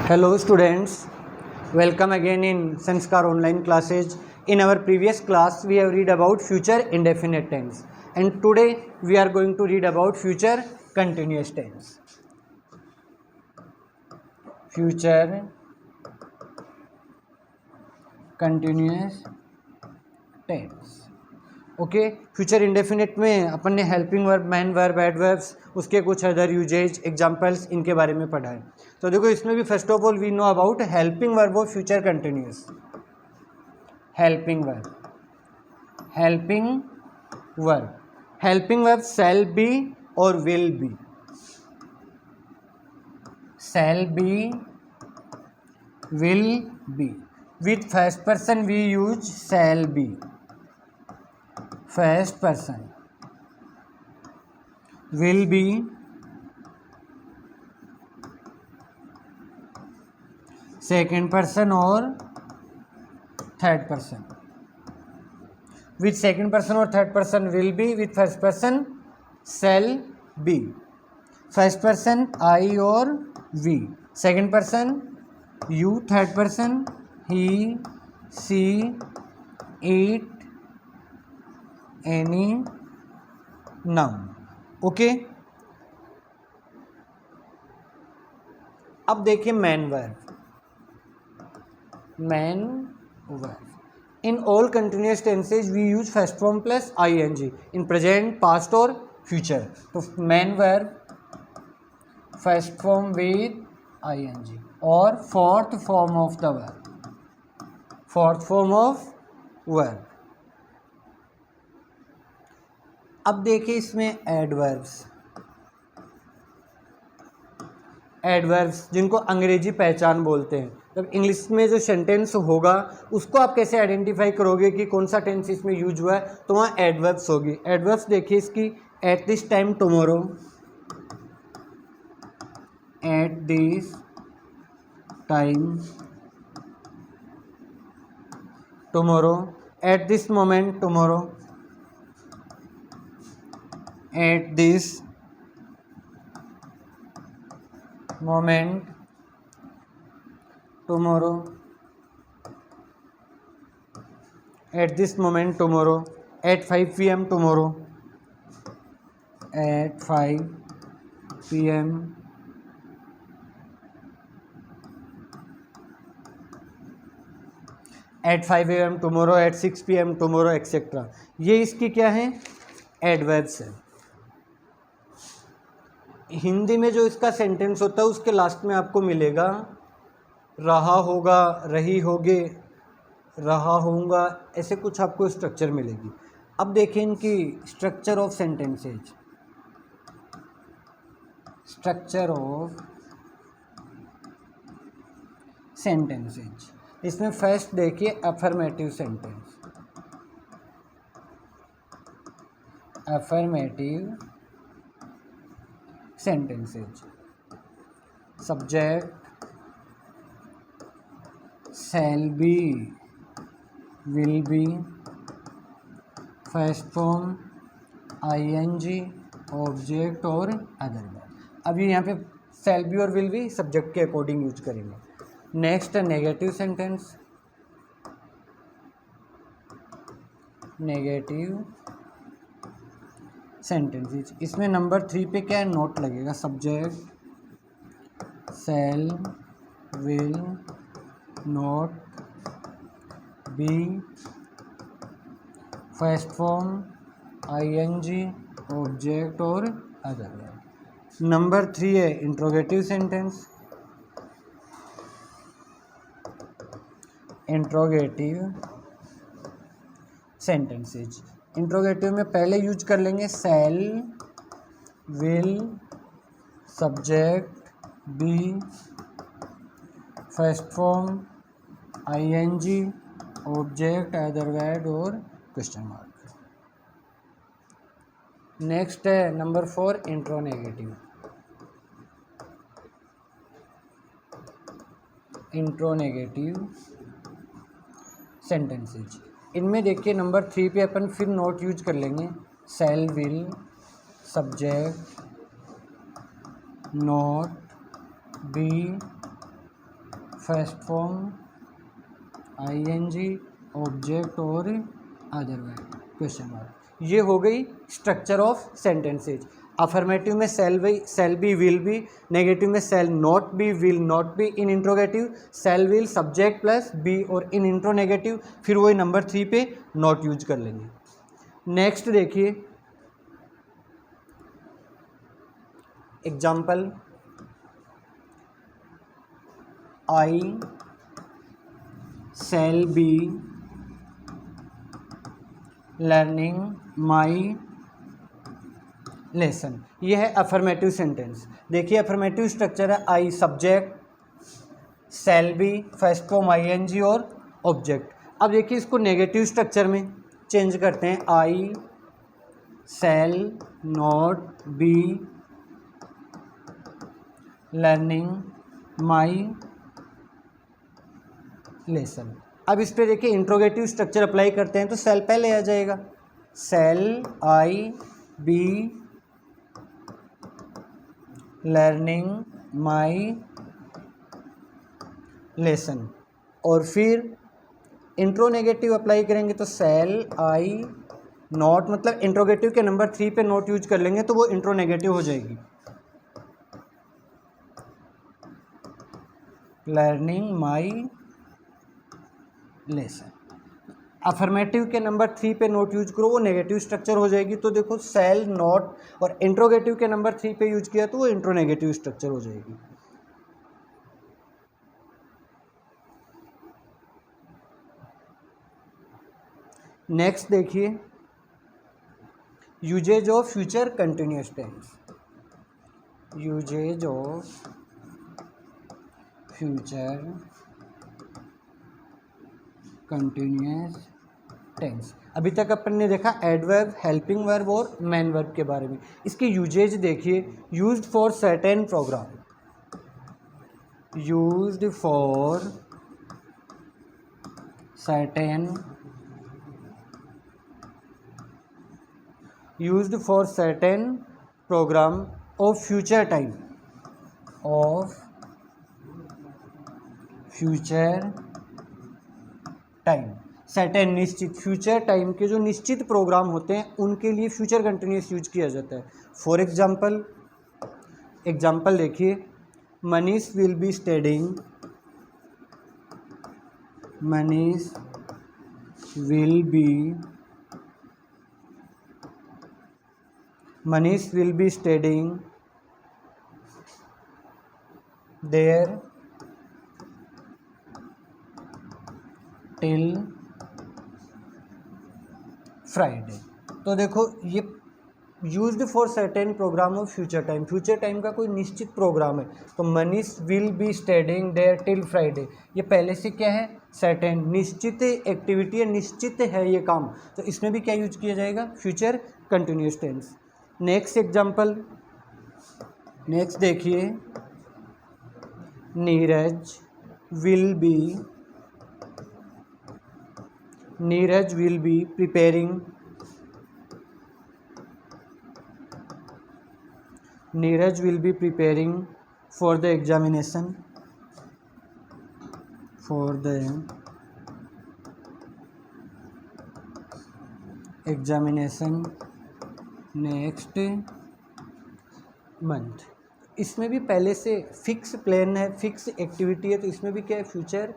Hello students, welcome again in Sanskar online classes. In our previous class we have read about future indefinite tense and today we are going to read about future continuous tense. Future continuous tense. Okay future indefinite में अपन ने helping verb, main verb, adverbs, उसके कुछ other usage, examples इनके बारे में पढ़ा है. तो देखो इसमें भी first of all we know about helping verb of future continuous. Helping verb, helping verb shall be और will be. Shall be, will be. With first person we use shall be. First person will be second person और third person. with second person और third person will be, with first person shall be. first person I और we, second person you, third person he, she, it, any noun. Okay अब देखिए main verb. Main verb in all continuous tenses we use first form plus ING in present, past और future. तो main verb first form with ING और fourth form of the verb. Fourth form of verb. अब देखिए इसमें adverbs. Adverbs जिनको अंग्रेजी पहचान बोलते हैं. जब इंग्लिश में जो सेंटेंस होगा उसको आप कैसे आइडेंटिफाई करोगे कि कौन सा टेंस इसमें यूज हुआ है, तो वहाँ एडवर्ब्स होगी. एडवर्ब्स देखिए इसकी eight this time tomorrow, at this time tomorrow, at this moment tomorrow, at this moment tomorrow, at this moment tomorrow, at 5 p.m. tomorrow, at 5 p.m. at 5 a.m. tomorrow, at 6 p.m. tomorrow, etc. ये इसकी क्या है, adverbs है. हिंदी में जो इसका sentence होता है उसके लास्ट में आपको मिलेगा रहा होगा, रही होगे, रहा होऊंगा, ऐसे कुछ आपको स्ट्रक्चर मिलेगी. अब देखिए इनकी structure of sentences. Structure of sentences इसमें फर्स्ट देखिए affirmative sentence. Affirmative sentences. Subject shall be, will be, first form ing, object और other verb. अभी यहाँ पे shall be और will be सब्जेक्ट के अकॉर्डिंग यूज करेंगे. Next negative sentence. Negative sentences इसमें नंबर 3 पे क्या है, नोट लगेगा. Subject shall, will, not, be, first form ING, object और अदर. नंबर 3 है interrogative sentence. Interrogative sentences interrogative में पहले यूज कर लेंगे shall, will, subject, be, first form ING, object, other verb और क्वेश्चन मार्क. नेक्स्ट है number 4 interronegative. Interronegative sentences इनमें देखिए नंबर 3 पे अपन फिर नोट यूज कर लेंगे. Shall, will, subject, not, be, first form ing object और अदर वर्ब क्वेश्चन मार्क। ये हो गई स्ट्रक्चर ऑफ सेंटेंसेज। अफर्मेटिव में shall be will be, negative में shall not be will not be, in interrogative shall will subject plus be, और in इंट्रोनेगेटिव फिर वही number 3 पे नॉट यूज कर लेंगे। नेक्स्ट देखिए example, I shall be learning my lesson। ये है अफर्मेटिव सेंटेंस। देखिए अफर्मेटिव स्ट्रक्चर है I subject, shall be first form ing और ऑब्जेक्ट। अब देखिए इसको नेगेटिव स्ट्रक्चर में चेंज करते हैं, आई shall not be learning my lesson. अब इस पे देखिए इंट्रोगेटिव स्ट्रक्चर अप्लाई करते हैं तो सेल पहले आ जाएगा, shall I be learning my lesson, और फिर इंट्रोनेगेटिव अप्लाई करेंगे तो सेल आई नॉट, मतलब इंट्रोगेटिव के नंबर 3 पे नॉट यूज कर लेंगे तो वो इंट्रोनेगेटिव हो जाएगी, लर्निंग माई लेसन। अफर्मेटिव के नंबर 3 पे नोट यूज करो वो नेगेटिव स्ट्रक्चर हो जाएगी। तो देखो सेल नॉट, और इंट्रोगेटिव के नंबर 3 पे यूज किया तो वो इंट्रोनेगेटिव स्ट्रक्चर हो जाएगी। नेक्स्ट देखिए usages of future continuous tense. Usages of future continuous tense. अभी तक अपन ने देखा एडवर्ब, हेल्पिंग वर्ब और मेन वर्ब के बारे में। इसके यूजेज देखिए, used for certain programme, used for certain, used for certain programme of future time, of future time. Certain निश्चित, फ्यूचर टाइम के जो निश्चित प्रोग्राम होते हैं उनके लिए फ्यूचर कंटिन्यूअस यूज किया जाता है। फॉर एग्जाम्पल, एग्जाम्पल देखिए, Manish will be studying, Manish will be studying there till Friday. तो देखो ये used for certain programme of future time, future time का कोई निश्चित प्रोग्राम है तो Manish will be studying there till Friday, ये पहले से क्या है, सर्टेन, निश्चित एक्टिविटी है, निश्चित है ये काम, तो इसमें भी क्या यूज किया जाएगा, future continuous tense. Next example, next देखिए, Neeraj will be preparing, Neeraj will be preparing for the examination, next month. इसमें भी पहले से फिक्स प्लान है, फिक्स एक्टिविटी है, तो इसमें भी क्या है, फ्यूचर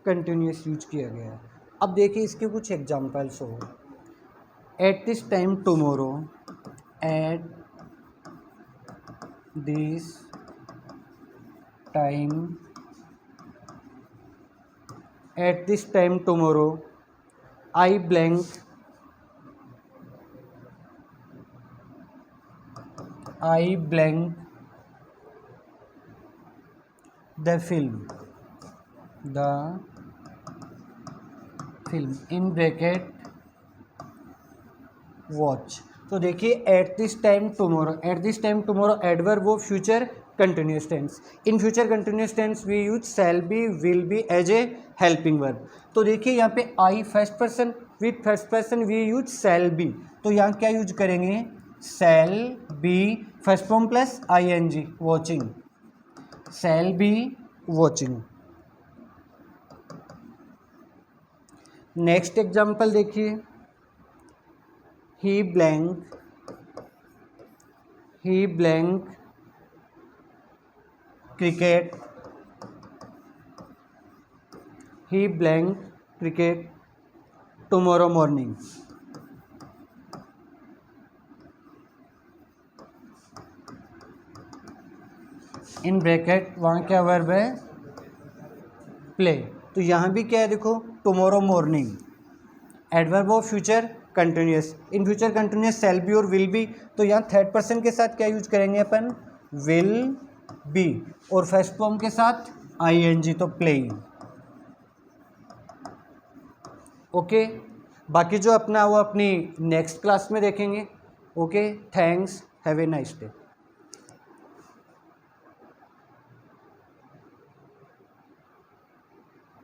कंटिन्यूअस यूज किया गया है। अब देखिए इसके कुछ एग्जांपल्स हो, at this time tomorrow, at this time tomorrow, I blank the film in bracket watch. तो देखिए at this time tomorrow adverb वो future continuous tense. In future continuous tense we use shall be, will be as a helping verb. तो देखिए यहाँ पे I first person, with first person we use shall be, तो यहाँ क्या use करेंगे, shall be first form plus I N G, watching, shall be watching. Next example देखिए, he blank cricket tomorrow morning. In bracket वहाँ क्या verb है, play. तो यहाँ भी क्या है देखो, tomorrow morning, adverb of future continuous. In future continuous shell be और विल बी, तो यहाँ थर्ड पर्सन के साथ क्या यूज करेंगे अपन, विल बी, और फर्स्ट फॉर्म के साथ ING, तो प्लेइंग। ओके, बाकी जो अपना वो अपनी नेक्स्ट क्लास में देखेंगे। Okay, thanks, have a nice day.